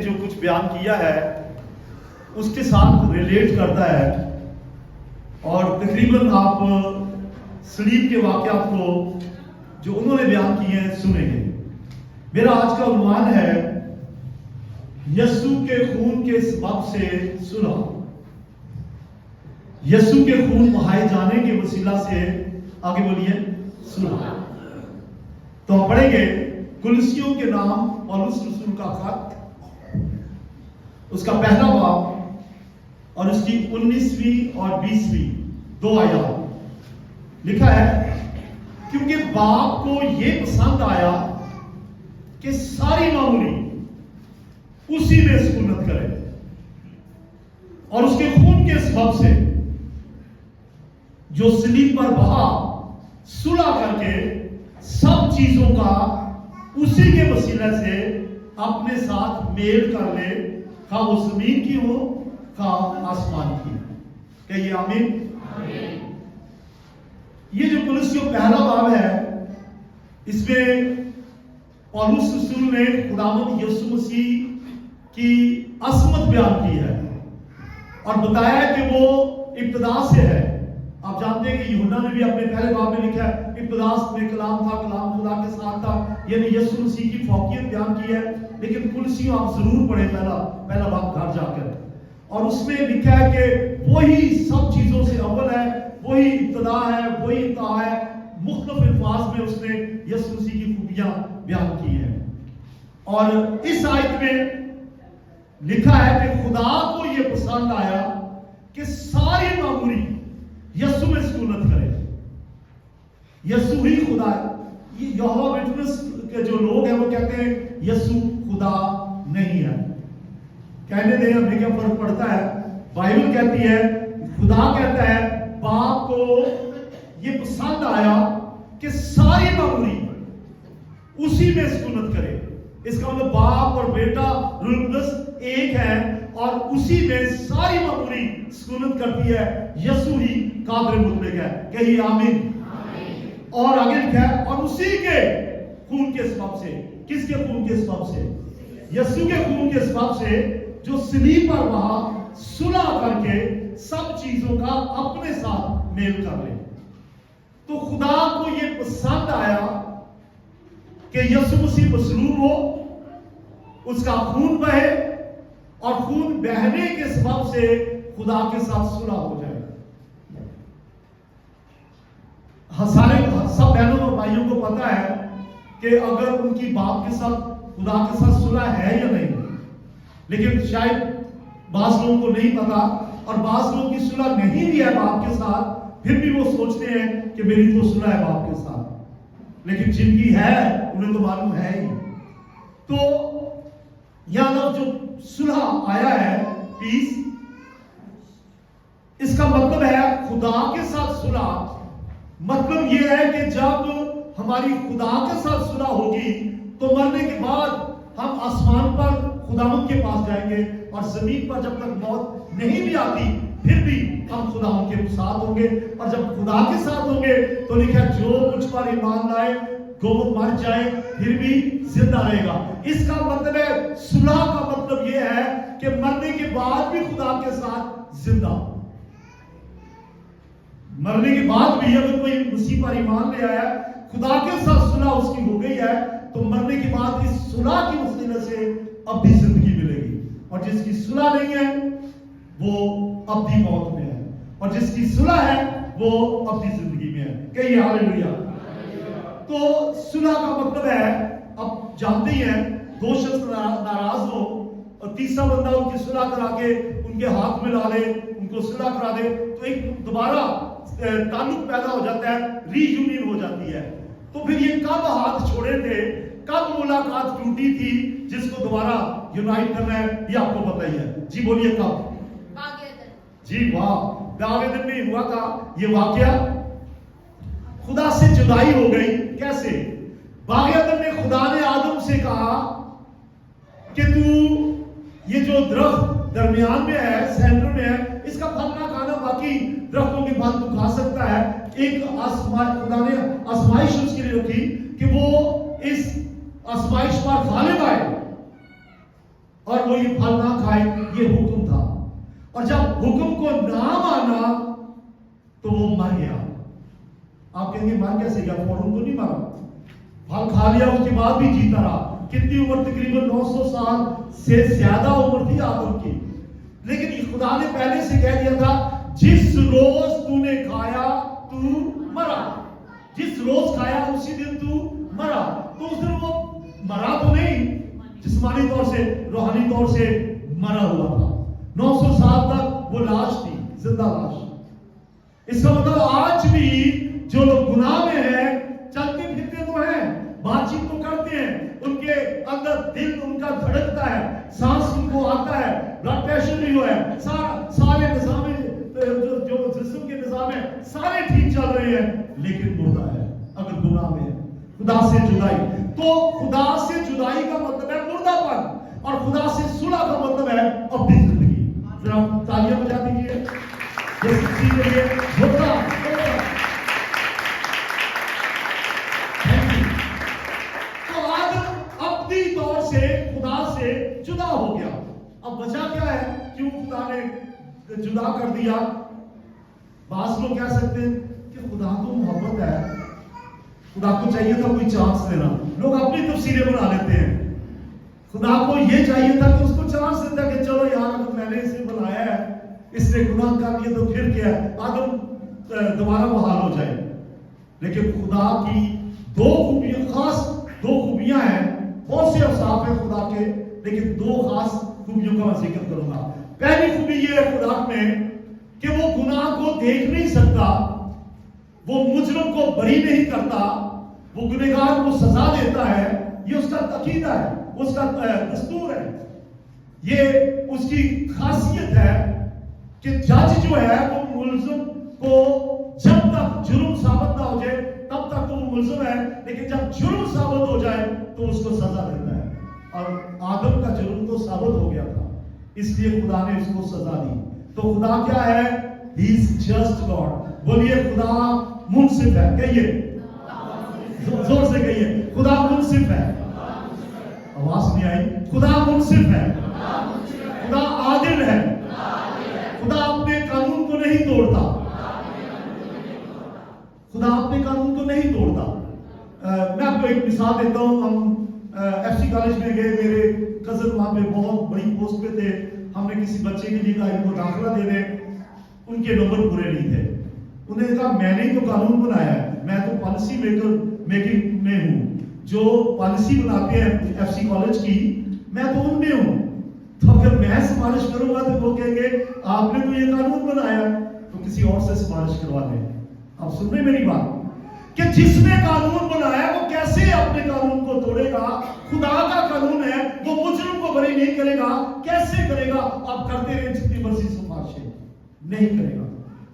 جو کچھ بیان کیا ہے اس کے ساتھ ریلیٹ کرتا ہے، اور تقریباً آپ سلیب کے واقعات کو جو انہوں نے بیان کیے ہیں سنیں گے۔ میرا آج کا عنوان ہے یسوع کے خون کے سبب سے صلح۔ یسوع کے خون بہائے جانے کے وسیلہ سے آگے بولیے صلح۔ تو ہم پڑھیں گے کولوسیوں کے نام پولس رسول کا خط، اس کا پہلا باب اور اس کی 19ویں اور 20ویں 2 آیات۔ لکھا ہے کیونکہ باپ کو یہ پسند آیا کہ ساری معمولی اسی میں سکونت کرے، اور اس کے خون کے سبب سے جو صلیب پر بہا صلح کر کے سب چیزوں کا اسی کے وسیلے سے اپنے ساتھ میل کر لے، خواہ وہ زمین کی ہو خواہ آسمان کی۔ کہیے آمین۔ یہ جو کولوسیوں پہلا باب ہے، اس میں پولس رسول نے خداوند یسوع مسیح کی عظمت بیان کی ہے اور بتایا ہے کہ وہ ابتدا سے ہے۔ آپ جانتے ہیں کہ یوحنا نے بھی اپنے پہلے باب میں لکھا ہے ابتدا میں کلام تھا، کلام خدا کے ساتھ تھا، یعنی یسوع مسیح کی فوقیت بیان کی ہے۔ لیکن کولوسیوں آپ ضرور پڑھیں پہلا باب گھر جا کر، اور اس میں لکھا ہے کہ وہی سب چیزوں سے اول ہے، وہی ابتدا ہے، وہی انتہا ہے۔ مختلف الفاظ میں اس نے یسوع مسیح کی خوبیاں بیان کی ہیں، اور اس آیت میں لکھا ہے کہ خدا کو یہ پسند آیا کہ ساری معمولی یسوع میں سکونت کرے۔ یسوع ہی خدا ہے۔ یہ یہوہ وٹنس کے جو لوگ ہیں وہ کہتے ہیں یسوع خدا نہیں ہے۔ کہنے دیں ہمیں کیا فرق پڑتا ہے؟ بائبل کہتی ہے، خدا کہتا ہے باپ کو یہ پسند آیا کہ ساری معمولی اسی میں سکونت کرے۔ اس کا مطلب باپ اور بیٹا روح القدس ایک ہے، اور اسی میں ساری معمولی سکونت کرتی ہے۔ یسوع ہی قادر مطلق ہے۔ کہیے آمین۔ اور آگے لکھا ہے اور اسی کے خون کے سبب سے۔ کس کے خون کے سبب سے؟ یسوع کے خون کے سبب سے، جو صلیب پر بہا صلح کر کے سب چیزوں کا اپنے ساتھ میل کر لے۔ تو خدا کو یہ پسند آیا کہ یسوع مسیح مصلوب ہو، اس کا خون بہے، اور خون بہنے کے سبب سے خدا کے ساتھ صلح ہو جائے۔ سب بہنوں اور بھائیوں کو پتا ہے کہ اگر ان کی باپ کے ساتھ خدا کے ساتھ صلح ہے یا نہیں، لیکن شاید بعض لوگوں کو نہیں پتا، اور بعض لوگوں کی صلح نہیں بھی ہے باپ کے ساتھ، پھر بھی وہ سوچتے ہیں کہ میری تو صلح ہے باپ کے ساتھ، لیکن جن کی ہے انہیں تو معلوم ہے ہی۔ تو یہاں لفظ جو صلح آیا ہے، پیس، اس کا مطلب ہے خدا کے ساتھ صلح۔ مطلب یہ ہے کہ جب ہماری خدا کے ساتھ صلح ہوگی تو مرنے کے بعد ہم آسمان پر خداوند کے پاس جائیں گے، اور زمین پر جب تک موت نہیں بھی آتی پھر بھی ہم خداوند کے ساتھ ہوں گے۔ اور جب خدا کے ساتھ ہوں گے تو لکھا جو مجھ پر ایمان لائے گو مر جائے پھر بھی زندہ رہے گا۔ اس کا مطلب ہے، صلح کا مطلب یہ ہے کہ مرنے کے بعد بھی خدا کے ساتھ زندہ۔ مرنے کے بعد بھی اگر کوئی مسیح پر ایمان لے آیا، خدا کے ساتھ صلح اس کی ہو گئی ہے، تو مرنے کے بعد اس صلح کی وسیلے سے ابدی زندگی ملے گی۔ اور جس کی صلح نہیں ہے وہ ابدی موت میں ہے، اور جس کی صلح ہے وہ ابدی زندگی میں ہے۔ کہیے ہاللیلویا۔ تو صلح کا مطلب ہے، اب جانتے ہی ہیں، دو شخص ناراض ہو اور تیسرا بندہ ان کی صلح کرا کے ان کے ہاتھ میں لا لے، ان کو صلح کرا دے، تو ایک دوبارہ تعلق پیدا ہو جاتا ہے، ری یونین ہو جاتی ہے۔ تو پھر یہ کب ہاتھ چھوڑے تھے، کب ملاقات ٹوٹی تھی جس کو دوبارہ یونائٹ کرنا ہے، یہ آپ کو پتہ ہی ہے۔ جی بولیے کب؟ جی واہ، آگے دن میں ہوا تھا یہ واقعہ۔ خدا سے جدائی ہو گئی۔ کیسے؟ باغ عدن میں خدا نے آدم سے کہا کہ تو یہ جو درخت درمیان میں ہے، سینٹر میں ہے، اس کا پھل نہ کھانا، باقی درختوں کے پھل تو کھا سکتا ہے۔ ایک خدا نے آزمائش اس کے لیے رکھی کہ وہ اس آزمائش پر غالب آئے، और वो ये फल ना खाए, ये हुक्म था। और जब हुक्म को ना माना तो वो मर गया। आप कहेंगे मर कैसे गया? फौरन तो नहीं मरा, फल खा लिया उसके बाद भी जीता रहा। कितनी उम्र? तकरीबन 900 साल से ज्यादा उम्र थी आदम की। लेकिन खुदा ने पहले से कह दिया था, जिस रोज तूने खाया तू मरा, जिस रोज खाया उसी दिन तू मरा। तो उस दिन वो मरा तो नहीं जिस्मानी तौर से, रूहानी तौर से मरा हुआ था। 900 साल तक वो लाश थी, जिंदा लाश। इसका मतलब आज भी जो लोग गुनाह में हैं, चलते फिरते तो हैं, बातचीत तो करते हैं, उनके अंदर दिल उनका धड़कता है, सांस उनको आता है, ब्लड प्रेशर भी हुआ है, सारे निजाम जो जिस्म के निजाम है सारे ठीक चल रहे हैं, लेकिन मुर्दा है अगर गुनाह में है। खुदा से जुदाई, तो खुदा से जुदाई का मतलब है मुर्दापन, और खुदा से सुलह का मतलब है अपनी जिंदगी। फिर आप तालियां बजा दीजिए ये सच्ची के लिए। मुर्दा तो आदम अपनी तौर से खुदा से जुदा हो गया। अब बचा क्या है? क्यों खुदा ने जुदा कर दिया? बास लोग कह सकते हैं कि खुदा तो मोहब्बत है, खुदा को चाहिए था कोई चांस देना। लोग अपनी तफसीरें बना लेते हैं। खुदा को ये चाहिए था कि उसको चांस देता कि चलो यार अगर मैंने इसे बनाया है, इसने गुनाह कर लिया तो फिर क्या है, आदम दोबारा बहाल हो जाए। लेकिन खुदा की दो खूबियां, खास दो खूबियां हैं, बहुत से अवसाफ हैं खुदा के, लेकिन दो खास खूबियों का मैं जिक्र करूंगा। पहली खूबी ये है खुदा में कि वो गुनाह को देख नहीं सकता, वो मुजरिम को बरी नहीं करता, वो गुनहगार को सजा देता है। ये उसका अकीदा है, उसका दस्तूर है, ये उसकी खासियत है कि जज जो है वो मुलजिम को जब तक जुर्म साबित ना हो जाए तब तक तो वो मुलजिम है, लेकिन जब जुर्म साबित हो जाए तो उसको सजा देता है। और आदम का जुर्म तो साबित हो गया था, इसलिए खुदा ने उसको सजा दी। तो खुदा क्या है? He is just God. बोलिए खुदा मुनसिफ है, कहिए जोर से कहिए, खुदा मुनसिफ है। आवाज नहीं आई? खुदा मुनसिफ है, खुदा आदिल है, खुदा अपने कानून को नहीं तोड़ता, खुदा अपने कानून को नहीं तोड़ता। मैं आपको एक मिसाल देता हूं। हम एफसी कॉलेज में गए, मेरे कजन वहां पे बहुत बड़ी पोस्ट पे थे। हमने किसी बच्चे के लिए कहा इनको दाखिला दे दें, उनके नंबर पूरे नहीं थे। उन्होंने कहा मैंने ही तो कानून बनाया है, मैं तो पॉलिसी मेकिंग में हूँ, जो पॉलिसी बनाते हैं एफसी कॉलेज की, मैं तो उनमें हूँ। तो अगर मैं सिफारिश करूंगा तो वो कहेंगे आपने तो ये कानून बनाया, तो किसी और से सिफारिश करवा दें। आप सुन रहे मेरी बात कि जिसने कानून बनाया वो कैसे अपने कानून को तोड़ेगा? खुदा का कानून है, वो मुजरिम को बरी नहीं करेगा। कैसे करेगा? आप करते रहे जितनी मर्जी सिफारिशें, नहीं करेगा।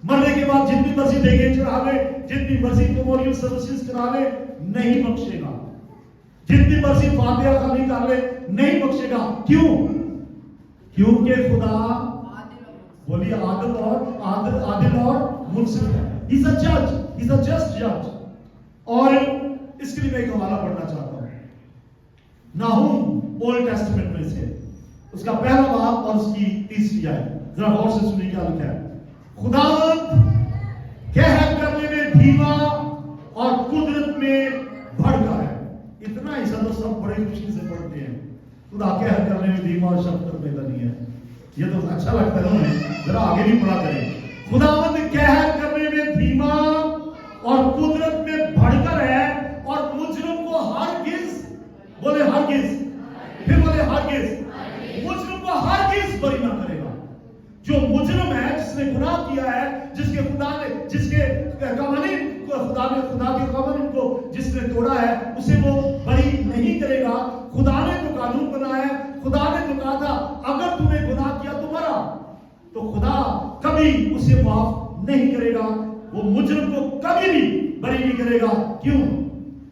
मरने के बाद जितनी मर्जी देंगे चढ़ावे, जितनी मर्जी मेमोरियल सर्विसेज करा ले, नहीं बख्शेगा। जितनी मर्जी फातिहा खाली कर ले, नहीं बख्शेगा। क्यों? क्योंकि खुदा, बोलिए आदिल और मुनसिफ है। He is a judge, he is a just judge। और इसके लिए मैं एक हवाला पढ़ना चाहता हूं, नाहूम ओल्ड टेस्टामेंट में से, उसका पहला बाब और उसकी तीसरी आयत। जरा गौर से सुनिए क्या लिखा है। खुदावंद कहर करने में धीमा और कुदरत में भड़का है। इतना हिस्सा तो सब बड़ी खुशी से पढ़ते हैं। खुदा कहर करने में धीमा और शफकत में नहीं है, ये तो अच्छा लगता है ना। जरा आगे भी पढ़ा करें। खुदावंद कहर करने में धीमा और कुदरत में भड़कर है, और मुजरिम को हरगिज, बोले हरगिज, फिर बोले हरगिज, मुजरिम को हरगिज बरी ना करेगा। जो मुजरिम है, जिसने गुनाह किया है, जिसके कवानीन को खुदा के कवानीन को जिसने तोड़ा है, उसे वो बरी नहीं करेगा। खुदा ने तो कानून बनाया है, खुदा ने तो कहा था अगर तूने गुनाह किया तो मरा, तो खुदा कभी उसे माफ नहीं करेगा, वो मुजरिम को कभी भी बरी नहीं करेगा। क्यों?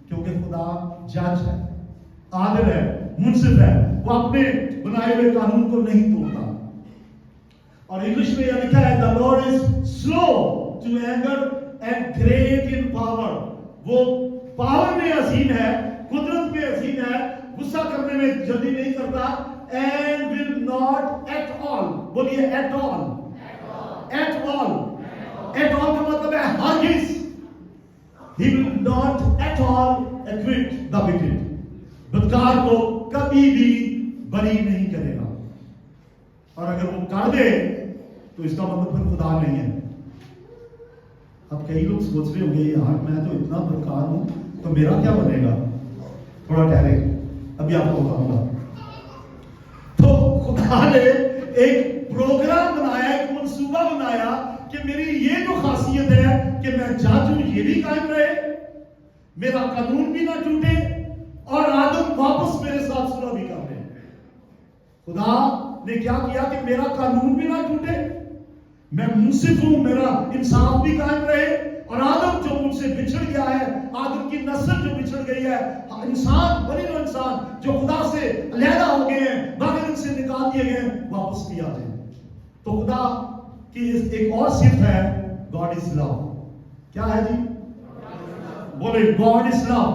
क्योंकि खुदा जज है, आदिल है, मुनसिफ है, वो अपने बनाए हुए कानून को नहीं तोड़ता। और इंग्लिश में यह लिखा है, the Lord is slow to anger and great in power. वो पावर में अजीम है, कुदरत में अजीम है, गुस्सा करने में जल्दी नहीं करता, एंड बोलिए at all, at all, at all का मतलब है हरगिज। He will not at all acquit the wicked. बदकार को कभी भी बरी नहीं करेगा, और अगर वो कर दे तो इसका मतलब फिर खुदा नहीं है। अब कई लोग सोच रहे होंगे यार मैं तो इतना बदकार हूं तो मेरा क्या बनेगा। थोड़ा ठहरे, अभी आपको बताऊंगा। तो खुदा ने एक प्रोग्राम बनाया, एक मंसूबा बनाया कि मेरी ये जो खासियत है कि मैं जज हूं, ये भी कायम रहे, मेरा कानून भी ना टूटे, और आदम वापस मेरे साथ सुलह भी कर ले। खुदा ने क्या किया कि मेरा कानून भी ना टूटे, मैं मुंसिफ हूं, मेरा इंसाफ भी कायम रहे, और आदम जो मुझसे बिछड़ गया है, आदम की नस्ल जो बिछड़ गई है, इंसान बनी नो इंसान जो खुदा से अलहदा हो गए हैं, बगैर उनसे निकाल दिए गए, वापस भी आ जाए। तो खुदा की एक और सिर्फ है, गॉड इज लव। क्या है जी? बोले गॉड इज लव।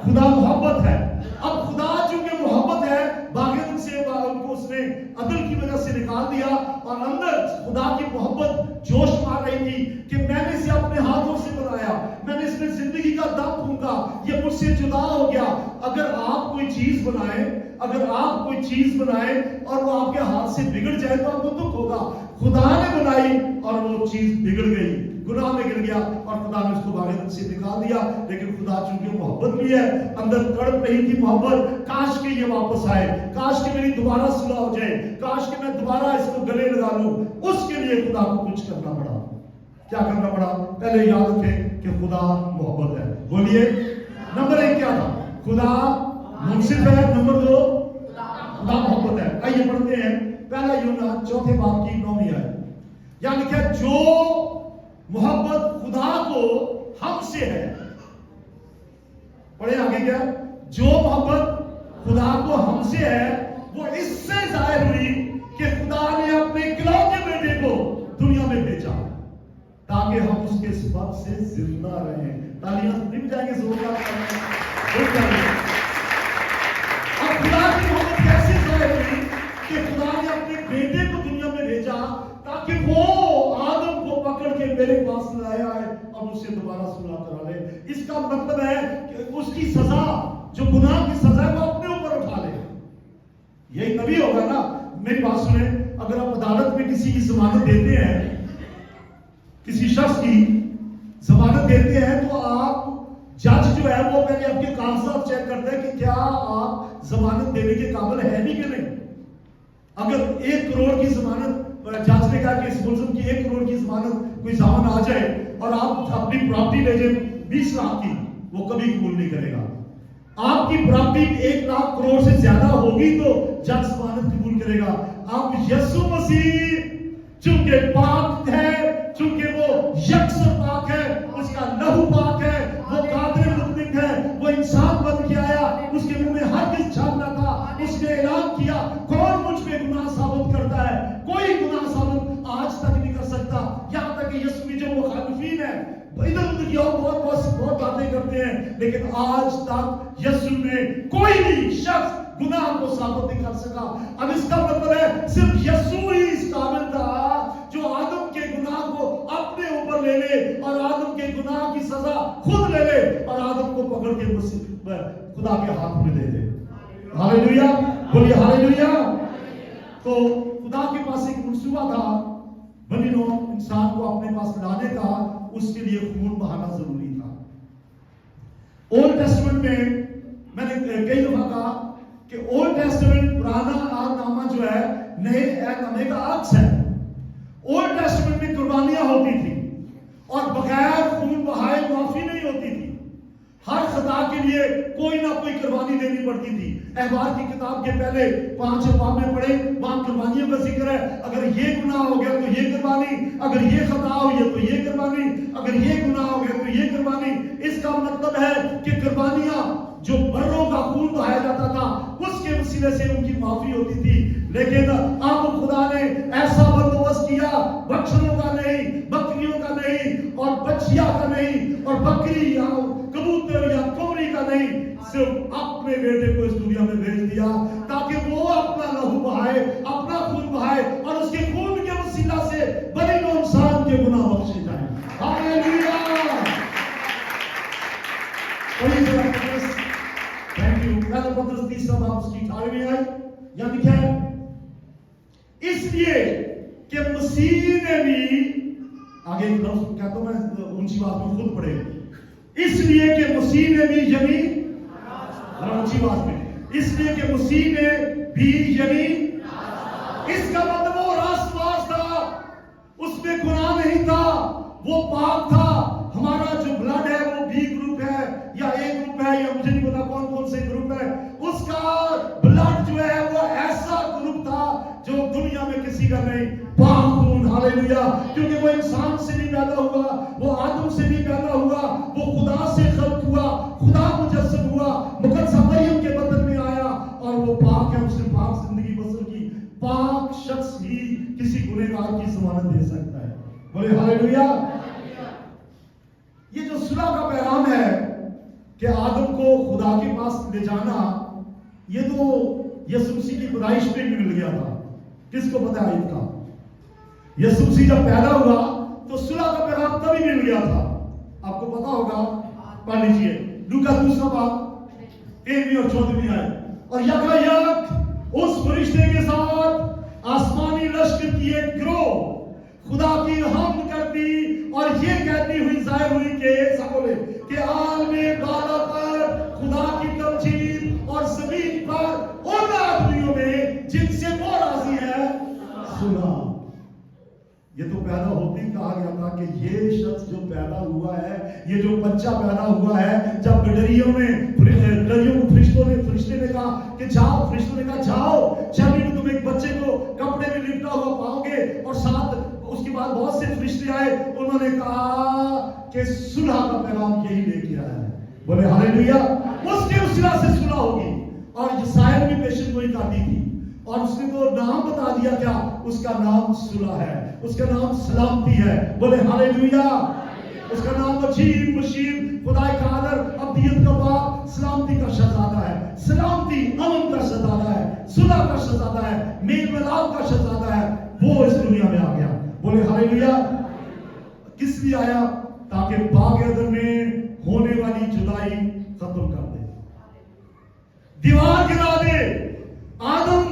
खुदा मोहब्बत है। अब खुदा चूंकि मोहब्बत है, बागें से उनको उसने अदल की वजह से निकाल दिया, और अंदर खुदा की मोहब्बत जोश मार रही थी कि मैंने इसे अपने हाथों से बनाया, मैंने इसमें जिंदगी का दम फूंका, ये मुझसे जुदा हो गया। अगर आप कोई चीज बनाए, अगर आप कोई चीज बनाए और वो आपके हाथ से बिगड़ जाए तो आपको दुख होगा। खुदा ने बनाई और वो चीज बिगड़ गई, गुनाह में गिर गया, और खुदा ने उसको बागें से निकाल दिया। लेकिन खुदा चूंकि मोहब्बत भी है, अंदर तड़प रही थी मोहब्बत, काश के ये वापस आए, काश के मेरी दोबारा सुलह हो जाए, काश के मैं दोबारा इसको गले लगा लूं। उसके लिए खुदा को कुछ करना पड़ा। क्या करना पड़ा? पहले याद रखें कि खुदा मोहब्बत है। बोलिए, नंबर 1 क्या था? खुदा मुंसिफ है। नंबर 2 खुदा मोहब्बत है। आइए पढ़ते हैं पहला यूहन्ना 4 बाब की 9वीं आयत। यानी क्या? जो मोहब्बत खुदा को हमसे है, पढ़े आगे क्या? जो मोहब्बत खुदा को हमसे है वो इससे जाहिर हुई कि खुदा ने अपने इकलौते बेटे को दुनिया में भेजा ताकि हम उसके सबब से जिंदा रहें। तालियां नहीं बजाएंगे जोरदार? अब खुदा की मोहब्बत कैसे जाहिर हुई कि खुदा ने अपने बेटे को दुनिया में भेजा ताकि वो आदम को पकड़ के मेरे पास लाया है, अब उससे दोबारा सुलह करा ले। इसका मतलब है कि उसकी सजा, जो गुनाह की सजा है, वो अपने ऊपर उठा ले। यही नबी होगा ना। मेरी बात सुने, अगर आप अदालत में किसी की जमानत देते हैं, किसी शख्स की जमानत देते हैं, तो आप जज जो है वो पहले आपके कागजात चेक करते हैं कि क्या आप जमानत देने के काबिल है भी कि नहीं। अगर 1 करोड़ की जमानत, जज ने कहा कि इस मुल्जिम की 1 करोड़ की जमानत कोई जामन आ जाए और आप अपनी प्रॉपर्टी ले जाए 20 लाख की, वो कभी कबूल नहीं करेगा। आपकी प्रॉपर्टी 1 लाख करोड़ से ज्यादा होगी तो जज जमानत कबूल करेगा। आप यीशु मसीह चूंकि पाक है, चूंकि वो यकसर पाक है, उसका लहू पाक है, वो कादिर मुतलक है, वो इंसान बन के आया, उसके मुंह में हर किस छापना था, उसने ऐलान किया कौन मुझ पे गुनाह साबित करता है। कोई गुनाह साबित आज तक नहीं कर सकता। यहां तक कि यीशु की जो मुखालिफिन है इधर उधर की और बहुत बातें करते हैं, लेकिन आज तक यीशु में कोई भी शख्स गुनाह को साबित नहीं कर सका। अब इसका मतलब है सिर्फ यीशु ही इस काबिल था जो आदम के गुनाह को अपने ऊपर ले ले और आदम के गुनाह की सजा खुद ले ले और आदम को पकड़ के खुदा के हाथ में दे दे। हालेलुया, बोलिए हालेलुया। तो खुदा के पास एक मंसूबा था बनी नो इंसान को अपने पास लाने का, उसके लिए खून बहाना जरूरी था। ओल्ड टेस्टमेंट में मैंने कई दफा कहा कि ओल्ड टेस्टमेंट पुराना आदनामा जो है नए ऐतनामे का अक्स है। ओल्ड टेस्टमेंट में कुर्बानियां होती थी और बगैर खून बहाए माफी नहीं होती थी। हर खता के लिए कोई ना कोई कुर्बानी देनी पड़ती थी। अहबार की किताब के पहले 5 बाब में पढ़े, वहां कुर्बानियों का जिक्र है। अगर ये गुनाह हो गया तो ये कुर्बानी, अगर ये खता हो गया तो ये कुर्बानी, अगर ये गुनाह हो गया तो ये कुर्बानी। इसका मतलब है कि कुर्बानियां जो बर्रों का खून बहाया जाता था उसके वसीले से उनकी माफी होती थी। लेकिन अब खुदा ने ऐसा बंदोबस्त किया, बछड़ों का नहीं, बकरियों का नहीं, और बछिया का नहीं, और बकरी या कबूतर या कुमरी का नहीं, सिर्फ अपने बेटे को इस दुनिया में भेज दिया ताकि वो अपना लहू बहाए, अपना खून बहाए और यानी क्या है? इसलिए कि मसीह ने भी, आगे एक लफ्ज कहता हूं मैं ऊंची बात में खुद पढ़े, इसलिए कि मसीह ने भी यानी ऊंची बात में, इसलिए कि मसीह ने भी यानी, इसका मतलब वो रास्तबाज था, उसमें गुनाह नहीं था, वो पाक था। हमारा जो ब्लड है वो बी ग्रुप है या ए ग्रुप है या मुझे नहीं पता कौन कौन से ग्रुप है, उसका ब्लड जो है वो ऐसा ग्रुप था जो दुनिया में किसी का नहीं, पाक खून, हालेलुया। क्योंकि वो इंसान से नहीं पैदा हुआ, वो आदम से नहीं पैदा हुआ, वो खुदा से खल्क हुआ, खुदा मुजस्सम हुआ, मुकद्दस मरियम के बदन में आया और वो पाक है, उसने पाक जिंदगी बसर की। पाक शख्स ही किसी गुनहगार की जमानत दे सकता है, बोले हालेलुया। ये जो सुलह का पैगाम है कि आदम को खुदा के पास ले जाना, ये तो यीशु मसीह की पैदाइश में भी मिल गया था। किसको पता है इसका? यीशु मसीह जब पैदा हुआ तो सुलह का पैगाम तभी मिल गया था, आपको पता होगा, पढ़ लीजिए लूका 2:13 और 14 आए। और यकायक उस फरिश्ते के साथ आसमानी लश्कर की एक गिरोह खुदा की हम्द करती और ये कहती हुई जाहिर हुई कि सब बोले कि आलमे बाला पर खुदा की तमजीद और जमीन पर उन आदमियों में जिनसे वो राजी है सुना। ये तो पैदा होते ही कहा गया था कि ये शख्स जो पैदा हुआ है, ये जो बच्चा पैदा हुआ है, जब डरियों को फरिश्ते ने कहा कि जाओ, फरिश्तों ने कहा जाओ, चलिए में तुम एक बच्चे को कपड़े में लिपटा हुआ पाओगे। और साथ उसके बाद बहुत से फरिश्ते आए, उन्होंने कहा कि सुलह का पैगाम यही लेके आया है, बोले हालेलुया। उसके उसिला से सुलह होगी। और यसायाह भी पेशन गोई करती थी और उसने तो नाम बता दिया, क्या उसका नाम सुलह है, उसका नाम सलामती है, बोले हालेलुया। उसका नाम अजीब मुशीब खुदाई का आदर अब्दियत का बाप सलामती का शहजादा है, सलामती अमन का शहजादा है, सुलह का शहजादा है, मेल मिलाप का शहजादा है, वो इस दुनिया में आ गया, बोले हालेलुया। किस लिए आया? ताकि बाग एदन में होने वाली जुदाई खत्म कर दे, दीवार गिरा दे। आदम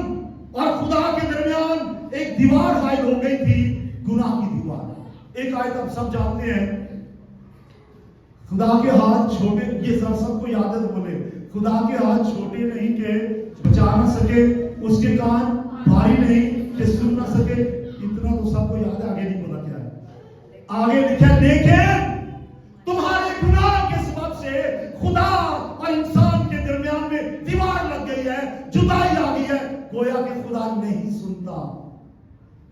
और खुदा के दरमियान एक दीवार कायम हो गई थी, गुनाह की दीवार। एक आयत आप सब जानते हैं, खुदा के हाथ छोटे, ये सबको याद है तो बोले, खुदा के हाथ छोटे नहीं के बचा ना सके, उसके कान भारी नहीं कि सुन ना सके। इतना तो सबको याद है, आगे नहीं पता क्या है। आगे लिखा, लेकिन तुम्हारे गुनाह के सबब से खुदा और इंसान के दरमियान में दीवार लग गई है, जुदाई आ गई है, गोया कि खुदा नहीं सुनता।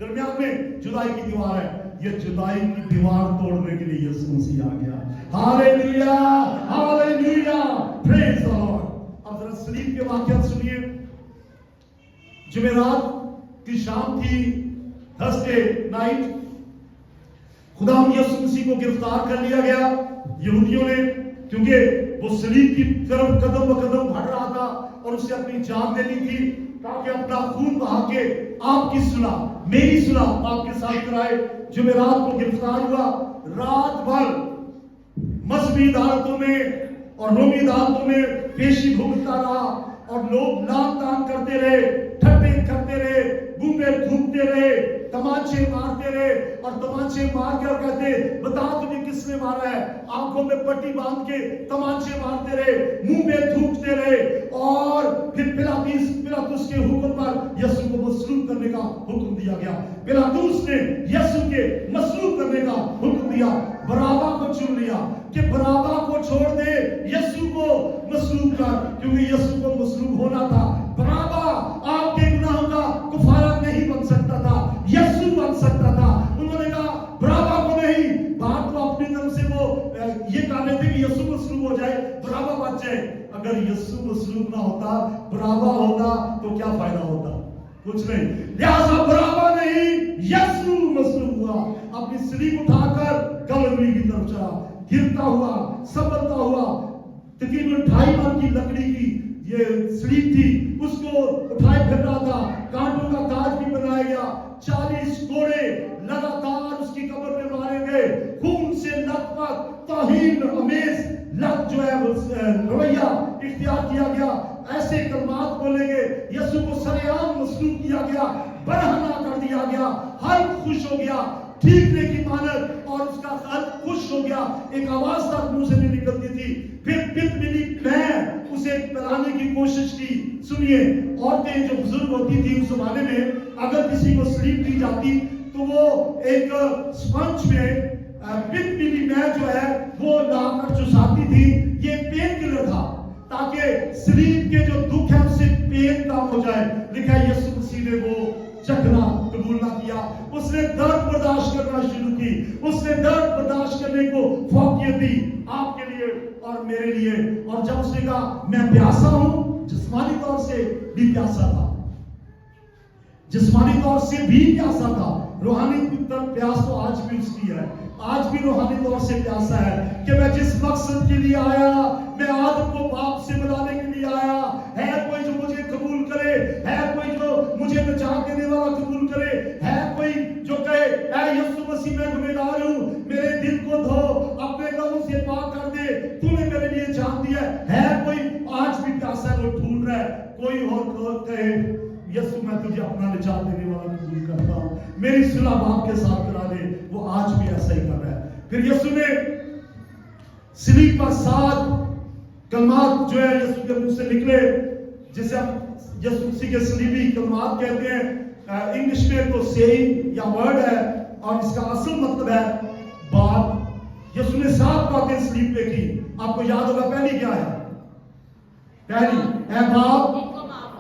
दरमियान में जुदाई की दीवार है, ये जुदाई की दीवार तोड़ने के लिए यीशु मसीह आ गया। Hallelujah, hallelujah, praise the Lord. अब जरा सलीब के वाकयात सुनिए। जुमेरात की शाम थी, थर्सडे नाइट, खुदाम यीशु मसीह को गिरफ्तार कर लिया गया यहूदियों ने, क्योंकि वो सलीब की तरफ कदम ब कदम बढ़ रहा था और उसे अपनी जान देनी थी ताकि अपना खून बहा के आपकी सुलह, मेरी सुलह आपके साथ कराए। जुमेरात को गिरफ्तार हुआ, रात भर मजहबी अदालतों में और रोमी अदालतों में पेशी भुगतता रहा और लोग लान तान करते रहे, ठट्टे करते रहे, मुंह में थूकते रहे, तमाचे मारते रहे और तमाचे मार कर कहते, बता तुझे किसने मारा है? आंखों में पट्टी बांध के तमाचे मारते रहे, मुंह में थूकते रहे और फिर पिलातुस के हुक्म पर यीशु को मसलूब करने का हुक्म दिया गया। पिलातुस ने यीशु के मसलूब करने का हुक्म दिया, बराबा को चुन लिया कि बराबा को छोड़ दे, यीशु को मसलूब कर, क्योंकि यीशु को मसलूब होना था। बराबा आपके गुनाहों का कफारा नहीं बन सकता था, यीशु बन सकता था। उन्होंने कहा बराबा को नहीं, बात को अपनी तरफ से वो ये कह रहे थे कि यीशु मसलूब हो जाए, बराबा बच जाए। अगर यीशु मसलूब ना होता, बराबा होता, तो क्या फायदा होता? कुछ नहीं। लिहाजा बराबा नहीं, यीशु मसलूब हुआ, अपनी सलीब उठाकर कलवरी की तरफ चला, गिरता हुआ, संभलता हुआ। तकरीबन 2.5 मन की लकड़ी की ये सलीब थी, उसको उठाए फिर रहा था, कांटों का ताज भी बनाया गया, 40 कोड़े लगातार उसकी कब्र में मारे गए, खून से लथपथ तौहीन अमेज लग जो है रवैया इख्तियार किया गया। ایسے کلمات بولیں گے. یسوع کو سرعام مصلوب کیا گیا, برہنہ کر دیا گیا, حلق خوش ہو گیا, ٹھیکنے کی مانت اور اس کا حلق خوش ہو گیا. ایک آواز تک منہ سے نہیں نکلتی تھی. پھر پت ملی, میں اسے پلانے کی کوشش کی. سنیے, عورتیں جو بزرگ ہوتی تھی اس زمانے میں, اگر کسی کو سلیپ دی جاتی تو وہ ایک سپنج میں پت ملی میں جو ہے وہ لا کر چساتی تھی. یہ پین کلر تھا تاکہ سلیپ کے جو دکھ ہے اس سے پین کم ہو جائے. لکھا ہے یسوع مسیح نے وہ چکھنا قبول نہ کیا. اس نے درد برداشت کرنا شروع کی. اس نے درد برداشت کرنے کو فوقیت دی آپ کے لیے اور میرے لیے. اور جب اس نے کہا میں پیاسا ہوں, جسمانی طور سے بھی پیاسا تھا, جسمانی طور سے بھی پیاسا تھا, روحانی پیاس تو آج بھی اس کی ہے. آج بھی روحانی طور سے پیاسا ہے کہ میں جس مقصد کے لیے آیا, میں آدم کو باپ سے ملانے کے لیے آیا. ہے کوئی جو مجھے قبول کرے, ہے کوئی جو مجھے نجات دینے والا قبول کرے, ہے کوئی جو کہے اے یسوع مسیح میں گنہگار ہوں, میرے دل کو دھو, اپنے لہو سے پاک کر دے, تو نے میرے لیے جان دیا ہے. کوئی آج بھی پیاسا ہے, وہ ڈھونڈ رہا ہے. کوئی اور کہے یسوع میں تجھے اپنا نجات دینے والا قبول کرتا ہوں, میری صلح باپ کے ساتھ کرا دے, وہ آج بھی ایسا ہی کر رہا ہے. پھر یسوع نے صلیب پر 7 کلمات جو ہے یسوع کے منہ سے نکلے, جسے ہم یسوع مسیح کے صلیبی کلمات کہتے ہیں. انگلش میں تو سیئنگ یا ورڈ ہے, اور اس کا اصل مطلب ہے بات. یسوع نے 7 باتیں صلیب پہ کی. آپ کو یاد ہوگا پہلی کیا ہے؟ پہلی, اے باپ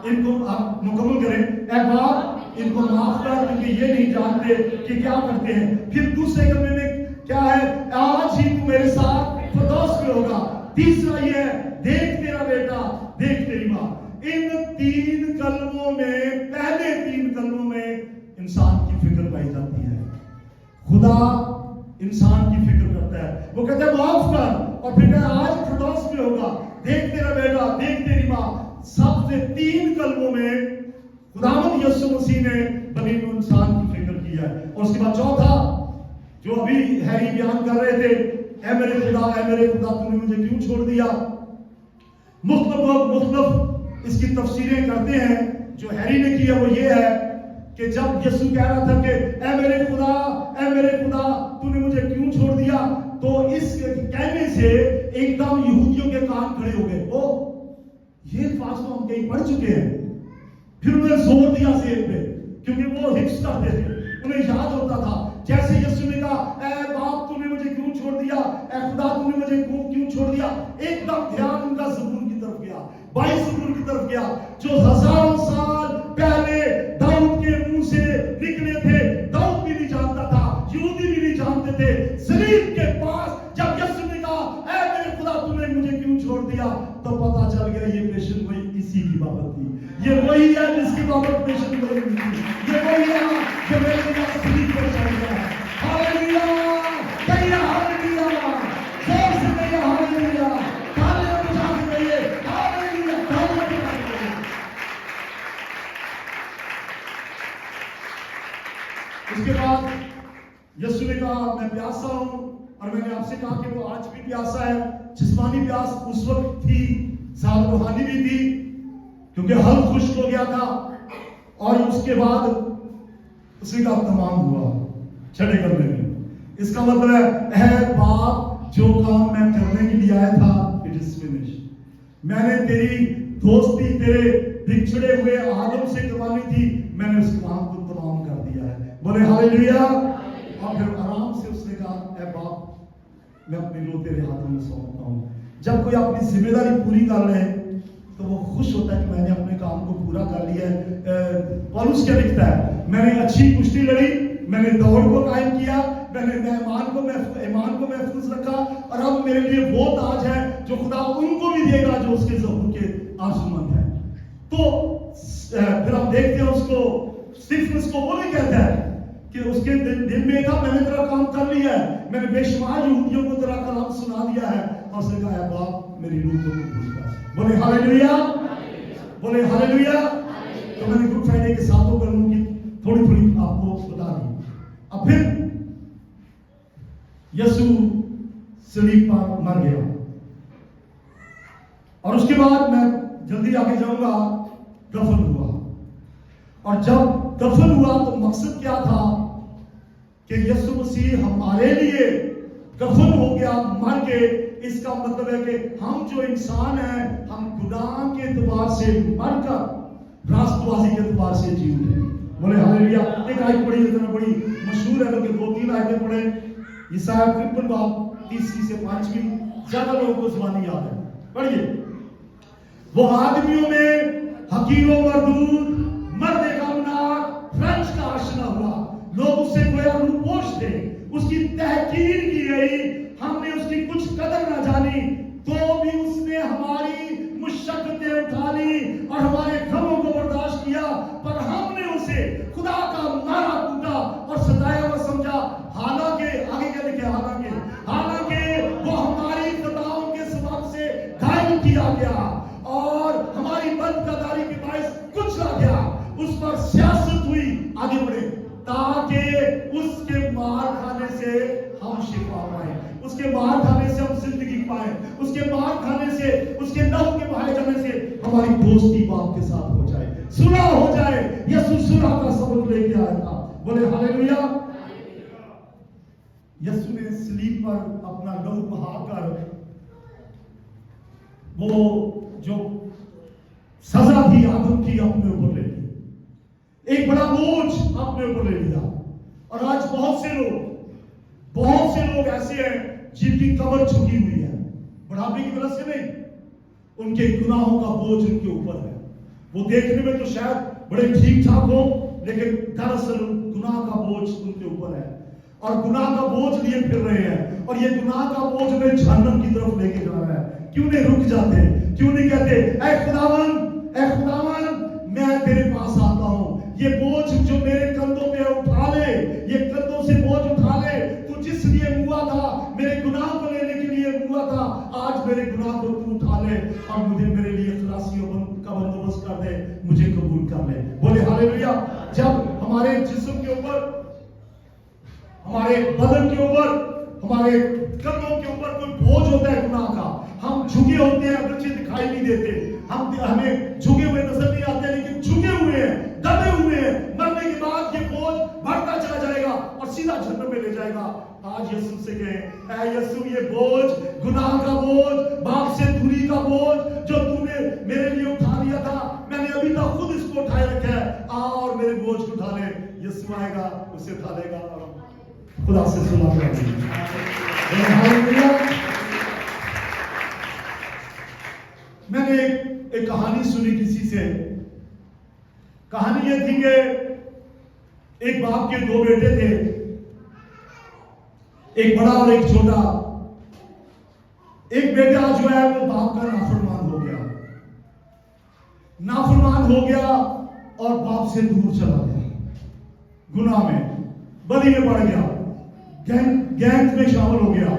ان کو آپ مکمل کریں, اے باپ ان کو معاف کر کیونکہ یہ نہیں جانتے کہ کیا کرتے ہیں. پھر دوسرے کلمے میں کیا ہے؟ آج ہی تو میرے ساتھ فردوس میں ہوگا. تیسرا یہ ہے دیکھ تیرا بیٹا, دیکھ تیری ماں. ان 3 کلموں میں, پہلے 3 کلموں میں انسان کی فکر پائی جاتی ہے. خدا انسان کی فکر کرتا ہے. وہ کہتا ہے معاف کر, اور پھر کہتا ہے آج فردوس میں ہوگا, دیکھ تیرا بیٹا, دیکھ تیری ماں. سب سے 3 کلموں میں خداوند یسوع مسیح نے بنی نوع انسان کی فکر کی ہے. اور اس کے بعد چوتھا جو ابھی ہیری بیان کر رہے تھے, اے میرے خدا, اے میرے خدا, تو نے مجھے کیوں چھوڑ دیا. مختلف لوگ مختلف اس کی تفسیریں کرتے ہیں. جو ہیری نے کی ہے وہ یہ ہے کہ جب یسوع کہہ رہا تھا کہ اے میرے خدا, اے میرے خدا, تو نے مجھے کیوں چھوڑ دیا, تو اس کہنے سے ایک دم یہودیوں کے کان کھڑے ہو گئے. او یہ الفاظ تو ہم کہیں پڑھ چکے ہیں. پھر انہوں نے زور دیا ذہن پہ, کیونکہ وہ حفظ کرتے تھے, انہیں یاد ہوتا تھا. جیسے یسوع نے کہا اے باپ تو نے مجھے کیوں چھوڑ دیا, اے خدا تو نے مجھے کیوں چھوڑ دیا, ایک دم دھیان ان کا زبور کی طرف گیا, 22 زبور کی طرف گیا, جو 1000 سال پہلے داؤد کے منہ سے نکلے تھے. داؤد بھی نہیں جانتا تھا, یہودی بھی نہیں جانتے تھے. صلیب کے پاس جب یسوع نے کہا اے میرے خدا تو نے مجھے کیوں چھوڑ دیا, تو پتا چل گیا یہ پیشن گوئی اسی کی بابت تھی. یہ وہی ہے جس کی بابت پیشن گوئی تھی. یہ وہی ہے جو میرے لیے صلیب پر چڑھ گیا. ہاللویا, کہیے ہاللویا, زور سے کہیے ہاللویا, تالیاں بجا کے کہیے ہاللویا, تالیاں بجا کے کہیے. اس کے بعد یسوع نے کہا میں پیاسا ہوں, اور میں نے آپ سے کہا کہ وہ آج بھی پیاسا ہے. جسمانی پیاس اس وقت تھی, ساتھ روحانی بھی تھی, کیونکہ حلق خشک ہو گیا تھا. اور اس کے بعد اسی کا تمام ہوا چھٹے کرنے میں. اس کا مطلب ہے اے باپ, جو کام میں کرنے کے لیے آیا تھا اٹ از فنش. میں نے تیری دوستی تیرے بچھڑے ہوئے آدم سے کروانی تھی, میں نے اس کام کو تمام کر دیا ہے. بولے ہاللویا. اور پھر آرام سے اس نے کہا اے باپ میں اپنی روح تیرے ہاتھوں میں سونپتا ہوں. جب کوئی اپنی ذمہ داری پوری کر لے تو وہ خوش ہوتا ہے کہ میں نے اپنے کام کو پورا کر لیا ہے. پولس کیا لکھتا ہے, میں نے اچھی کشتی لڑی, میں نے دوڑ کو قائم کیا, میں نے ایمان کو محفوظ رکھا, اور اب میرے لیے وہ تاج ہے جو خدا ان کو بھی دے گا جو اس کے ظہور کے آرزومند ہیں. تو پھر ہم دیکھتے ہیں اس کو, اسٹیفنس کو وہ نہیں کہتا ہے کہ اس کے دل میں تھا میں نے تیرا کام کر لیا ہے, میں نے بے شمار یہودیوں کو تیرا کلام سنا دیا ہے, اور اس نے کہا اے باپ میری روح کو قبول کر. بولے ہاللویا, بولے ہاللویا. تو میں نے گڈ فرائیڈے کے ساتھوں کلموں کی تھوڑی آپ کو بتا دی. اب پھر یسوع صلیب پر مر گیا, اور اس کے بعد میں जल्दी आगे जाऊंगा, दफन हुआ। और जब दफन हुआ तो मकसद क्या था कि यीशु मसीह हमारे लिए दफन हो गया, मर के। इसका मतलब है कि हम जो इंसान हैं, हम गुनाह के एतबार से मरकर रास्तबाजी के एतबार से जी उठे। बोले हालेलुया। एक आयत पढ़ी इतना बड़ी मशहूर है, बल्कि 2-3 आयतें पढ़े। यशायाह 53 बाब 30 से 5वीं, ज्यादा लोगों को ज़बानी याद है, पढ़िए। वो आदमियों में हकीरों मरदूद, मर्द कामनाक, रंज का आशना हुआ। लोग उससे गोया रूपोश थे, उसकी तहकीर की गई, हमने उसकी कुछ कदर न जानी। तो भी उसने हमारी मुशक्कतें उठा ली और हमारे गमों को बर्दाश्त किया, पर हमने उसे खुदा का मारा कूटा और सताया हुआ समझा। हालांकि आगे क्या लिखे, हालांकि वो हमारी खताओं के सबब से घायल किया गया और हमारी बदकादारी के बायस कुचला गया। उस पर सियासत हुई, आगे बढ़े, ताकि उसके मार खाने से हम शिफा पाए, उसके मार खाने से हम जिंदगी पाए, उसके मार खाने से, उसके लहू के बहाए जाने से हमारी दोस्ती बाप के साथ हो जाए, सुलह हो जाए। यीशु सुलह का सबक लेके आया था। बोले हालेलुया। यीशु ने सलीब पर अपना लहू बहाकर वो जो सजा थी आदम की अपने ऊपर ले ली, एक बड़ा बोझ अपने ऊपर ले लिया। और आज बहुत से लोग ऐसे हैं जिनकी कमर झुकी हुई है, बुढ़ापे की वजह से नहीं, उनके गुनाहों का बोझ उनके ऊपर है। वो देखने में तो शायद बड़े ठीक ठाक हो, लेकिन दरअसल गुनाह का बोझ उनके ऊपर है और गुनाह का बोझ लिए फिर रहे हैं। और ये गुनाह का बोझ उन्हें जहन्नम की तरफ लेके जा रहा है। क्यों नहीं रुक जाते? क्यों नहीं कहते ऐ खुदावन मैं तेरे पास आता हूं, ये बोझ जो मेरे कंधों पे उठा ले, ये कंधों से बोझ उठा ले। तू जिस लिए हुआ था, मेरे गुनाह को लेने के लिए हुआ था, आज मेरे गुनाह को तू उठा ले और मुझे मेरे लिए खलासियों का बंदोबस्त कर दे, मुझे कबूल कर ले। बोले हालेलुया। जब हमारे जिस्म के ऊपर, हमारे बदन के ऊपर, हमारे कंधों के ऊपर कोई बोझ होता है गुनाह का, हम झुके होते हैं, बच्चे दिखाई नहीं देते, हमें झुके हुए नजर नहीं आते, लेकिन झुके हुए हैं, दबे हुए हैं। मरने के बाद ये बोझ बढ़ता चला जाएगा और सीधा जहन्नम में ले जाएगा। आज यीशु से कहें, ऐ यीशु, ये बोझ, गुनाह का बोझ, बाप से दूरी का बोझ जो तूने मेरे लिए उठा लिया था, मैंने अभी तक खुद इसको उठाए रखा है, आ और मेरे बोझ को उठा ले। यीशु आएगा, उसे उठा लेगा और खुदा से सुना करेगा। मैंने एक कहानी सुनी किसी से। कहानी ये थी कि एक बाप के 2 बेटे थे, एक बड़ा और एक छोटा। एक बेटा जो है वो बाप का नाफरमान हो गया और बाप से दूर चला गया, गुनाह में, बदी में पड़ गया, गैंग में शामिल हो गया।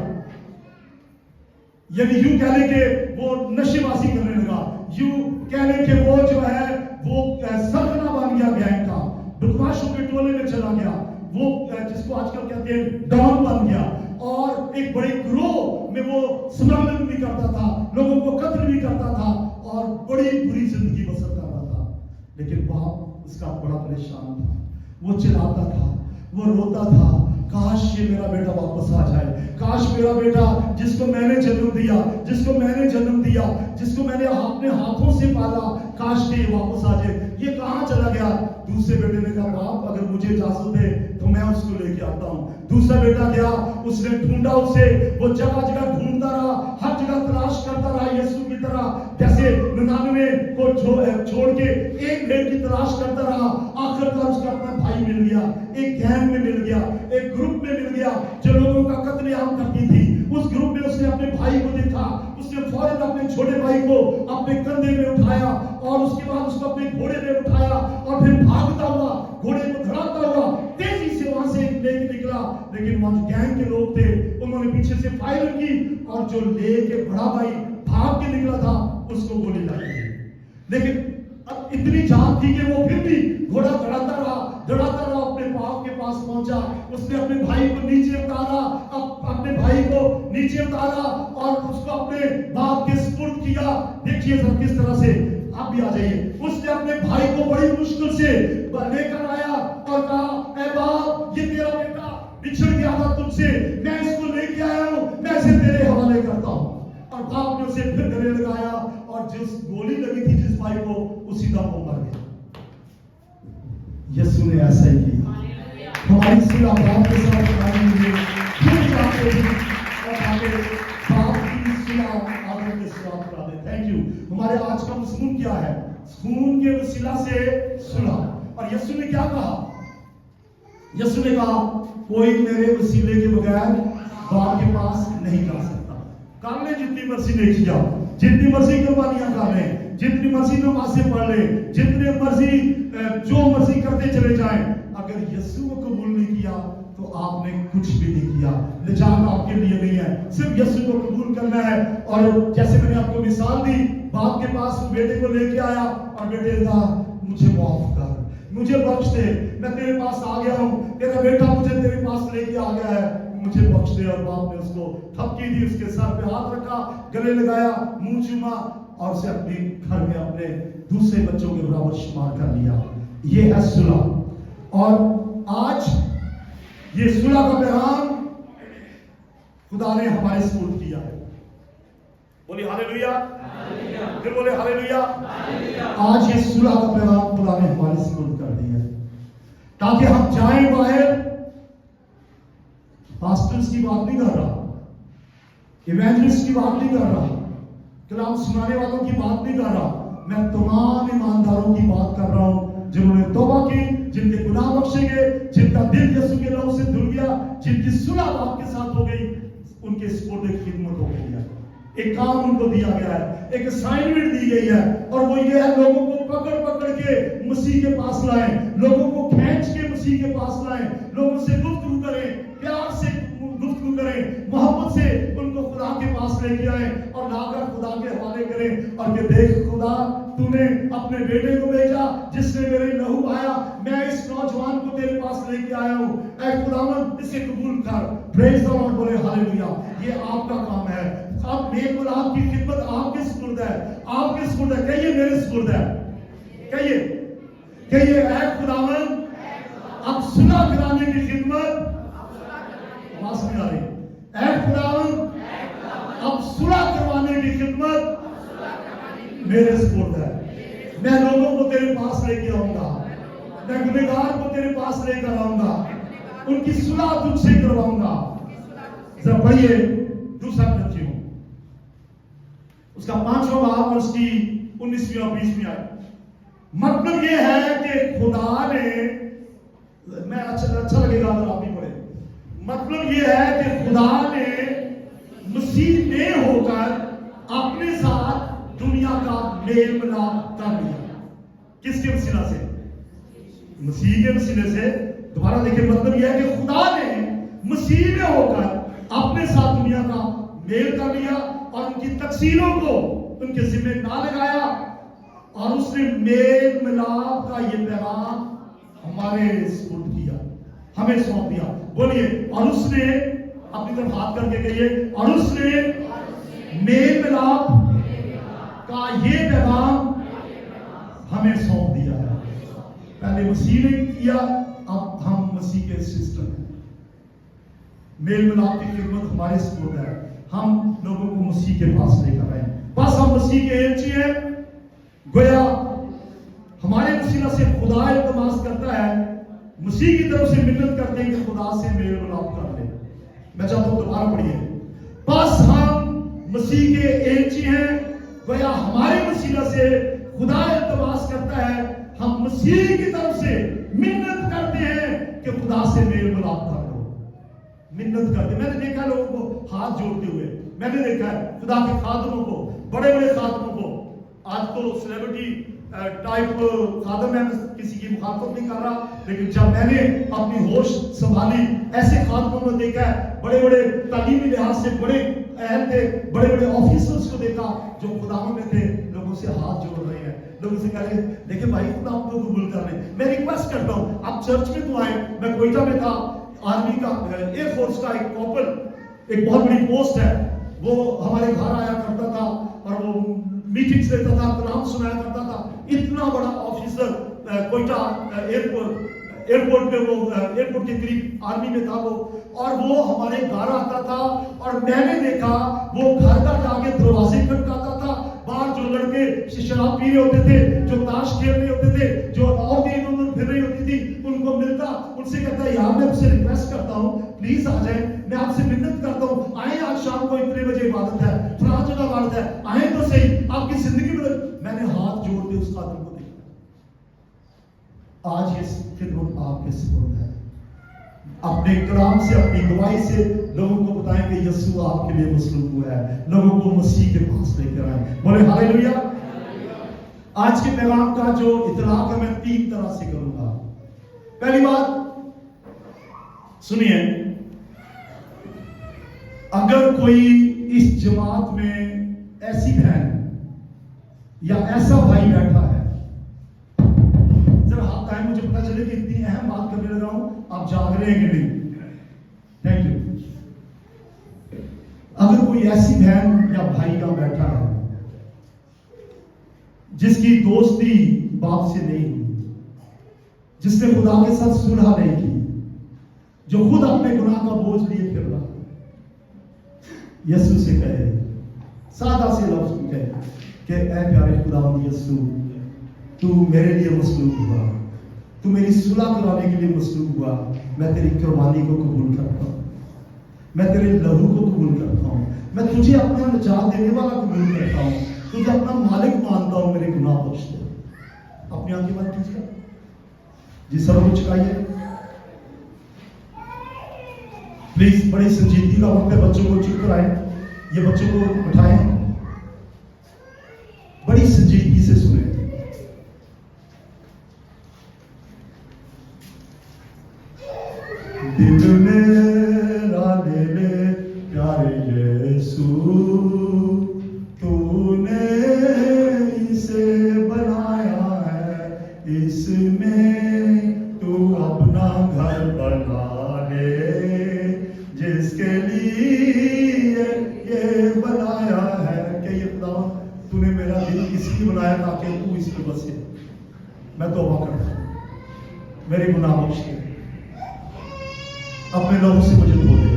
यदि यूं कह ले कि वो नशेबाजी करने लगा, यूं कह ले कि वो जो है वो सरगना बन गया, गैंग का, बदमाशों के टोले में चला गया, वो जिसको आजकल कहते हैं डॉन बन गया, और एक बड़े ग्रोह में वो स्मगलिंग भी करता था, लोगों को कत्ल भी करता था और बड़ी बुरी जिंदगी बसर कर रहा था। लेकिन बाप उसका बड़ा परेशान था, वो चिल्लाता था, वो रोता था, काश ये मेरा बेटा वापस आ जाए, काश मेरा बेटा जिसको मैंने जन्म दिया, जिसको मैंने अपने हाथों से पाला, काश ये वापस आ जाए। ये कहां चला गया? दूसरे बेटे ने कहा, बाप अगर मुझे इजाजत है तो मैं उसको लेके आता हूं। दूसरा बेटा गया, उसने ढूंढा उसे, वो जगह जगह ढूंढता रहा, हर जगह तलाश करता रहा, यीशु की तरह, जैसे 99 को छोड़ के एक भेड़ की तलाश करता रहा। आखिरकार उसका अपना भाई मिल गया, एक गैंग में मिल गया, एक ग्रुप में मिल गया जो लोगों का कत्लेआम करती थी। उस ग्रुप में उसने अपने भाई को देखा, उसने फौरन अपने छोटे भाई को अपने कंधे में उठाया और उसके बाद उसको अपने घोड़े में उठाया और फिर भागता हुआ, घोड़े को धड़ाता हुआ तेजी से वहां से लेके निकला। लेकिन वहां जो गैंग के लोग थे उन्होंने पीछे से फायर की और जो लेके बड़ा भाई भाग के निकला था उसको गोली लगी। लेकिन अब इतनी जान थी कि वो फिर भी घोड़ा धड़ाता रहा, अपने बाप के पास पहुंचा। उसने अपने भाई को नीचे उतारा, और उसको अपने बाप के सुपुर्द किया। देखिए सर किस तरह से آپ بھی آ جائیے. اس نے اپنے بھائی کو بڑی مشکل سے لے کر آیا اور کہا اے باپ یہ تیرا بیٹا بچھڑ گیا تھا تم سے, میں اس کو لے کے آیا ہوں, میں اسے تیرے حوالے کرتا ہوں. اور باپ نے اسے پھر گلے لگایا اور جس گولی لگی تھی جس بھائی کو اسی دم وہ مر گیا. یسوع نے ایسا ہی کیا. ہماری صلح باپ کے ساتھ بنائی ہوئی ہے, پھر جاتے ہیں اور آگے باپ کی صلح آدم کے ساتھ بنا دے. Thank you. ہمارے آج کا مضمون کیا ہے؟ خون کے وسیلہ سے صلح. اور یسوع نے کیا کہا؟ یسوع نے کہا کوئی میرے وسیلے کے بغیر باپ کے پاس نہیں جا سکتا. کر لیں جتنی مرضی نے کیا, جتنی مرضی قربانیاں کر لیں, جتنی مرضی نمازیں پڑھ لیں, جتنے مرضی جو مرضی کرتے چلے جائیں, اگر یسوع کو قبول نہیں کیا تو آپ نے کچھ بھی نہیں کیا. نجات آپ کے لیے نہیں ہے, صرف یسوع کو قبول کرنا ہے. اور جیسے میں نے آپ کو مثال دی, باپ کے پاس بیٹے کو لے کے آیا اور بیٹے نے کہا مجھے معاف کر, مجھے بخش دے, میں تیرے پاس آ گیا ہوں, تیرا بیٹا مجھے تیرے پاس لے کے آ گیا ہے, مجھے بخش دے. اور باپ نے اس کو تھپکی دی, اس کے سر پہ ہاتھ رکھا, گلے لگایا, منہ چوما اور اسے اپنے گھر میں اپنے دوسرے بچوں کے برابر شمار کر لیا. یہ ہے صلح. اور آج یہ صلح کا پیغام خدا نے ہمارے سپرد کیا ہے. بولیے ہاللیلویا, پھر بولے ہاللیلویا. آج یہ صلح کا پیغام خدا نے ہمارے سپرد کر دیا ہے تاکہ ہم جائیں باہر. پاسٹرز کی بات نہیں کر رہا, ایوانجلسٹ کی بات نہیں کر رہا, کلام سنانے والوں کی بات نہیں کر رہا, میں تمام ایمانداروں کی بات کر رہا ہوں جنہوں نے توبہ کی, جن کے گناہ بخشے گئے, جن کا دل یسوع کے لہو سے دھل گیا, جن کی صلح آپ کے ساتھ ہو گئی, ان کے سپرد ایک خدمت ہو گئی ہے. ایک کام ان کو دیا گیا ہے, ایک اسائنمنٹ دی گئی ہے, اور وہ یہ ہے لوگوں کو پکڑ پکڑ کے مسیح کے پاس لائیں, لوگوں کو کھینچ کے مسیح کے پاس لائیں, لوگوں سے گفتگو کریں, پیار سے گفتگو کریں, محبت سے ان کو خدا کے پاس لے کے آئیں اور لا کر خدا کے حوالے کریں. اور کہ دیکھ خدا تو نے اپنے بیٹے کو بھیجا جس نے میرے لہو بہایا, میں اس نوجوان کو تیرے پاس لے کے آیا ہوں, اے خداوند اسے قبول کر. پریز دی لارڈ, بولے ہاللیلویا. یہ آپ کا کام ہے. اب میرے کو آپ کی خدمت آپ کے سپرد ہے, آپ کے سپرد ہے. کہیے میرے سپرد ہے, کہیے اے خداوند اب صلح کرانے کی خدمت, آواز نہیں آ رہی, اے خداوند اب صلح کروانے کی خدمت میرے سپرد ہے. میں لوگوں کو تیرے پاس لے کے آؤں گا, میں گنہگار کو تیرے پاس لے کر آؤں گا, ان کی صلح تجھ سے کرواؤں گا. ذرا پڑھیے دوسرا کرنتھیوں اس کا 5واں باب اور اس کی 19ویں اور 20ویں آیت. مطلب یہ ہے کہ خدا نے, میں اچھا لگے گا اگر آپ بھی پڑھیں, مطلب یہ ہے کہ خدا نے مسیح میں ہو کر اپنے ساتھ دنیا کا میل ملاپ کر لیا. کس کے وسیلہ سے؟ مسیح کے وسیلے سے. دوبارہ دیکھیں, مطلب یہ ہے کہ خدا نے مسیح میں ہو کر اپنے ساتھ دنیا کا میل کر لیا اور ان کی تقصیروں کو ان کے ذمہ نہ لگایا, اور اس نے میل ملاپ کا یہ پیغام ہمارے سپرد کیا, ہمیں سونپ دیا. بولیے, اور اس نے, اپنی طرف ہاتھ کر کے کہیے, اور اس نے میل ملاپ کا یہ پیغام ہمیں سونپ دیا ہے. پہلے مسیح نے کیا, اب ہم مسیح کے سسٹم ہیں. میل ملاپ کی خدمت ہمارے سپرد ہے, ہم لوگوں کو مسیح کے پاس لے کر آئے. بس ہم مسیح کے ایلچی ہیں. گویا ہمارے وسیلہ سے خدا التماس کرتا ہے, مسیح کی طرف سے منت کرتے ہیں کہ خدا سے میل ملاپ کر لے. میں چاہتا ہوں دوبارہ پڑھیے, بس ہم مسیح کے ایلچی ہیں. گویا ہمارے وسیلہ سے خدا التماس کرتا ہے, ہم مسیح کی طرف سے منت کرتے ہیں کہ خدا سے میل ملاپ کر لو. منت کرتے, میں نے دیکھا لوگوں کو ہاتھ جوڑتے ہوئے, میں نے دیکھا ہے خدا کے خادموں کو, بڑے بڑے خادموں کو. آج تو سیلیبریٹی ٹائپ خادم ہے, کسی کی مخالفت نہیں کر رہا, لیکن جب میں نے اپنی ہوش سنبھالی ایسے خادموں کو دیکھا ہے, بڑے بڑے تعلیمی لحاظ سے بڑے اہل تھے, بڑے بڑے آفیسرز کو دیکھا جو خداوند میں تھے, لوگوں سے ہاتھ جوڑ رہے ہیں, لوگوں سے کہہ رہے ہیں دیکھیں بھائی خدا آپ کو قبول کر لیں. میں ریکویسٹ کرتا ہوں آپ چرچ میں تو آئیں. میں کوئٹہ میں تھا, آرمی کا ایئر فورس کا ایک کارپل, ایک بہت بڑی پوسٹ ہے, وہ ہمارے گھر آیا کرتا تھا اور وہ मीटिंग्स लेता था, कुरान सुनाया करता था। इतना बड़ा ऑफिसर कोयटा एयरपोर्ट पे, वो एयरपोर्ट के करीब आर्मी में था वो, और वो हमारे घर आता था और मैंने देखा वो घर का जाके दरवाजे खटकाता था। बाहर जो लड़के शराब पी रहे होते थे, जो ताश खेल रहे होते थे, जो औरतें इधर उधर फिर रही होती थी, उनको मिलता, उनसे कहता है यार मैं आपसे रिक्वेस्ट करता हूँ प्लीज आ जाए, मैं आपसे मिन्नत करता हूँ, आए आज शाम को इतने बजे इबादत है, फलां जगह इबादत है, आए तो सही, आपकी जिंदगी में। मैंने हाथ जोड़ के उस आदमी को देखा। आज ये खिदमत आपके सुपुर्द है। अपने कलाम से, अपनी गवाही से लोगों को बताएं कि यीशु आपके लिए मसलूब हुआ है, लोगों को मसीह के पास लेकर आए। बोले हालेलुया। आज के पैगाम का जो इतलाक है मैं 3 तरह से करूंगा। पहली बात सुनिए, अगर कोई इस जमात में ऐसी बहन या ऐसा भाई बैठा है, जरा हाथ आए, मुझे पता चले कि इतनी अहम बात करने लगा हूं, आप जाग रहे हैं कि नहीं? Thank you. अगर कोई ऐसी बहन या भाई यहां बैठा है जिसकी दोस्ती बाप से नहीं हुई, जिसने खुदा के साथ सुलह नहीं की, जो खुद अपने गुनाह का बोझ लिए फिर रहा, यीशु से कहे, सादा से लफ्ज कहे कि ऐ प्यारे खुदावंद यीशु, तू मेरे लिए मसलूब हुआ, तू मेरी सुलह कराने के लिए मसलूब हुआ, मैं तेरी कुर्बानी को कबूल करता हूं, मैं तेरे लहू को कबूल करता हूं, मैं तुझे अपना निजात देने वाला कबूल करता हूं, तुझे अपना मालिक मानता हूं, मेरे गुनाह बख्श दे। अपनी आंखें बंद कीजिए जी, सर को झुकाइए प्लीज। बड़ी संजीदगी का वक्त है, बच्चों को चुप कराएं, ये बच्चों को बिठाएं, बड़ी संजीदगी से सुने। दिल मेरा ले ले प्यारे यीशु, तूने इसे बनाया है, इसमें तू अपना घर बना ले, जिसके लिए ये बनाया है। कि ये खुदा तूने मेरा दिल इसलिए बनाया ताकि तू इस पर बसे। मैं तौबा करता हूं, मेरे गुनाह बख्श दे, अपने लोगों से मुझे धो दे।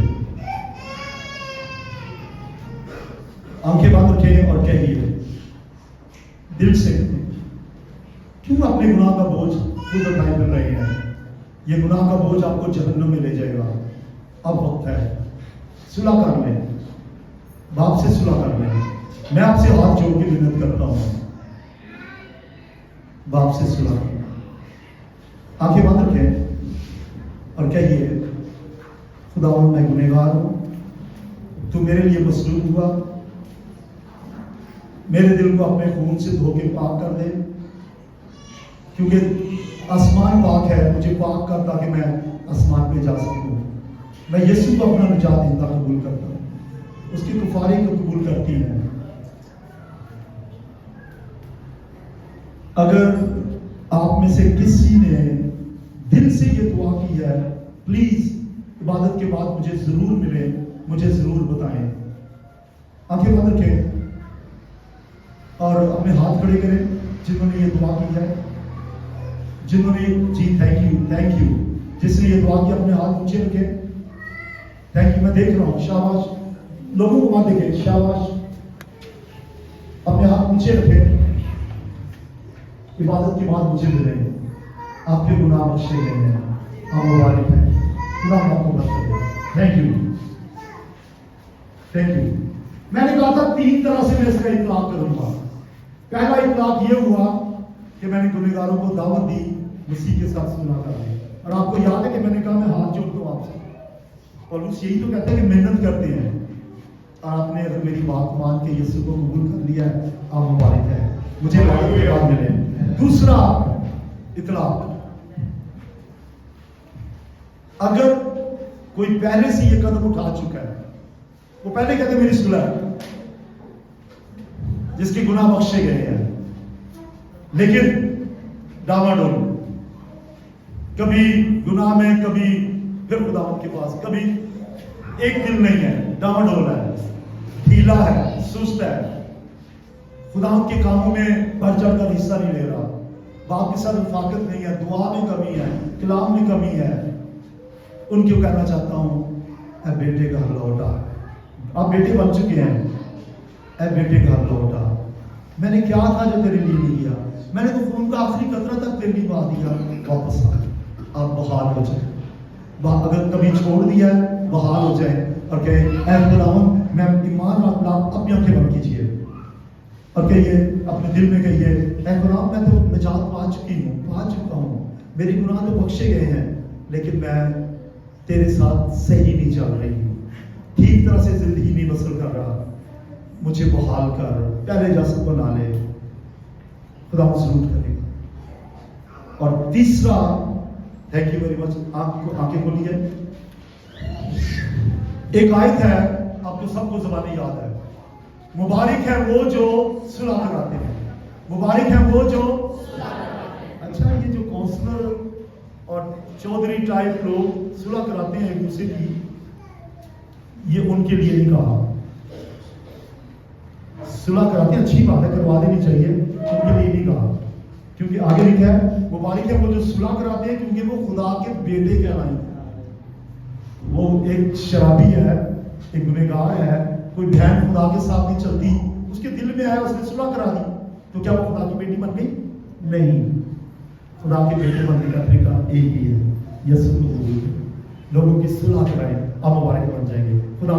आंखें बंद रखें और कहिए दिल से, क्यों अपने गुनाह का बोझ खुद उठाए फिर रहे हैं? ये गुनाह का बोझ आपको जहन्नम में ले जाएगा। अब वक्त है, सुलह कर लें, बाप से सुलह कर लें। मैं आपसे हाथ जोड़ के विनती करता हूं, बाप से सुलह कर। आंखें बंद रखें और कहिए खुदावंद मैं गुनहगार हूं, तू मेरे लिए मसलूब हुआ, मेरे दिल को अपने खून से धो के पाक कर दे, क्योंकि आसमान पाक है, मुझे पाक कर ताकि मैं आसमान पे जा सकूं। मैं यीशु को अपना निजात देता कबूल करता हूं, उसकी कुफारी को कबूल करती है। अगर आप में से किसी ने दिल से ये दुआ की है, प्लीज इबादत के बाद मुझे जरूर मिले, मुझे जरूर बताएं। आंखें बंद रखें और अपने हाथ खड़े करें जिन्होंने ये दुआ की है, जिन्होंने जी थैंक यू जिसने ये दुआ की, अपने हाथ ऊंचे रखे। थैंक यू, मैं देख रहा हूं, शाबाश। लोगों को मत देखें, शाबाश। अपने हाथ ऊंचे रखे। इबादत के बाद मुझे मिले, आपके गुनाह बख्शे गए हैं, आप मुबारक हैं, खुदा आपको बरकत दे। Thank you. मैंने कहा था 3 तरह से मैं इसका इतलाक करूंगा। पहला इतलाक ये हुआ कि मैंने गुनहगारों को दावत दी, मसीह के साथ सुलह कर दी। और आपको याद है कि मैंने कहा मैं हाथ जोड़ता हूं आपसे, और उस यही तो कहते हैं कि मेहनत करते हैं, और आपने अगर मेरी बात मान के यीशु को कबूल कर लिया है, आप मुबारक है, मुझे इबादत के बाद मिले। दूसरा इतलाक, अगर कोई पहले से ये कदम उठा चुका है, वो पहले कहते मेरी सुलह, जिसके गुनाह बख्शे गए हैं, लेकिन डावाडोल, कभी गुनाह में, कभी फिर खुदा के पास, कभी एक दिल नहीं है, डावाडोल है, ढीला है, सुस्त है, खुदा के कामों में बढ़ चढ़ कर हिस्सा नहीं ले रहा, बाप के साथ रफाकत नहीं है, दुआ में कमी है, कलाम में कमी है, उनको कहना चाहता हूँ, ऐ बेटे घर लौटा। आप बेटे बन चुके हैं, ऐ बेटे घर लौटा। मैंने क्या था जो तेरे लिए नहीं किया, मैंने तो खून का आखिरी कतरा तक तेरे लिए बहा दिया, वापस आ। आप बहाल हो जाए, अगर कभी छोड़ दिया है बहाल हो जाए और कहे, ऐ खुदावंद मैं ईमान रखता, अपनी आंखें बंद कीजिए और कहिए, अपने दिल में कहिए, ऐ खुदावंद मैं तो निजात पा चुका हूँ, मेरे गुनाह तो बख्शे गए हैं, लेकिन मैं तेरे साथ सही नहीं चल रही हूँ, ठीक तरह से जिंदगी नहीं बसर कर रहा, मुझे बहाल कर, पहले जैसा बना ले। खुदा जरूर करेगा। और तीसरा, थैंक यू वेरी मच, आपको आंखें खोलिए। एक आयत है, आपको सबको ज़बानी याद है, मुबारक है वो जो सुलह कराते हैं, मुबारक है वो जो। अच्छा, ये जो काउंसलर और चौधरी टाइप लोग सुलह कराते हैं एक दूसरे की, ये उनके लिए नहीं कहा। सुलह कराते हैं, अच्छी बात है, करवा देनी चाहिए, उनके लिए नहीं कहा, क्योंकि आगे लिखा है, मुबारक है वो जो सुलह कराते हैं, क्योंकि वो खुदा के बेटे कहलाएंगे। वो एक शराबी है, एक गुनहगार है, कोई बहन खुदा के साथ नहीं चलती, उसके दिल में आया, उसने सुलह करा दी, तो क्या वो खुदा की बेटी बन गई? नहीं, खुदा के बेटे बनने का तरीका एक ही है, यीशु लोगों की सुलह कराएं, आप मुबारक बन जाएंगे। खुदा